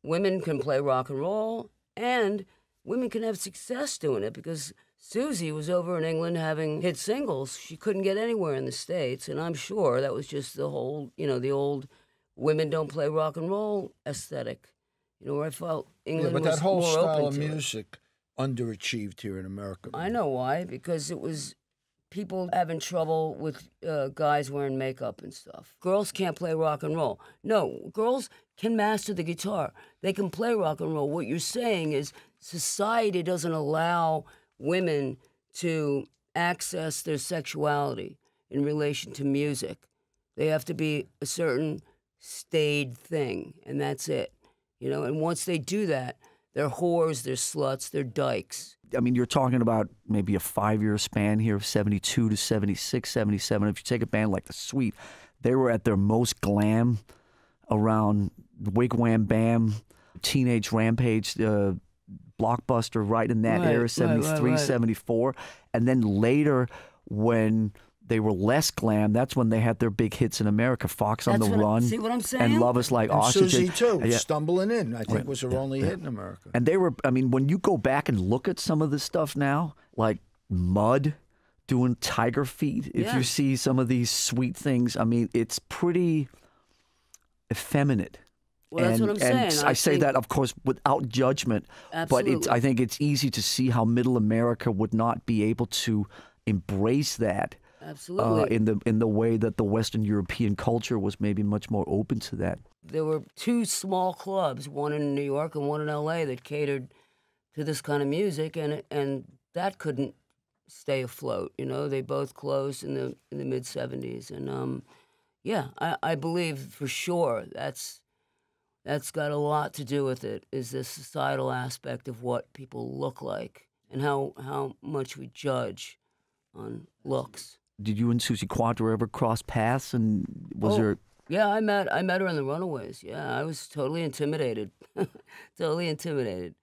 women can play rock and roll, and women can have success doing it, because Susie was over in England having hit singles. She couldn't get anywhere in the States, and I'm sure that was just the whole, the old women don't play rock and roll aesthetic, where I felt England but was that whole more style open of to it. music underachieved here in America. I know why, because it was people having trouble with guys wearing makeup and stuff. Girls can't play rock and roll. No, girls can master the guitar. They can play rock and roll. What you're saying is society doesn't allow women to access their sexuality in relation to music. They have to be a certain staid thing, and that's it. And once they do that, they're whores, they're sluts, they're dykes. I mean, you're talking about maybe a 5-year span here of 72 to 76, 77. If you take a band like The Sweet, they were at their most glam around Wig Wham Bam, Teenage Rampage, Blockbuster, right in that era, 73, 74. And then later, when they were less glam, that's when they had their big hits in America. Fox on the Run. See what I'm saying? And Love Is Like And Ostriches. Susie, too, Yeah. Stumbling In, I think was her only hit in America. And they were, I mean, when you go back and look at some of this stuff now, like Mud doing Tiger Feet, if you see some of these sweet things, I mean, it's pretty effeminate. Well, that's what I'm saying. And I say that, of course, without judgment. Absolutely. But I think it's easy to see how Middle America would not be able to embrace that. Absolutely. In the way that the Western European culture was maybe much more open to that. There were 2 small clubs, one in New York and one in L.A., that catered to this kind of music, and that couldn't stay afloat. They both closed in the mid '70s, and I believe for sure that's got a lot to do with it. Is the societal aspect of what people look like and how much we judge on looks. Did you and Susie Quatro ever cross paths? And was there? Yeah, I met her in the Runaways. Yeah, I was totally intimidated. Totally intimidated.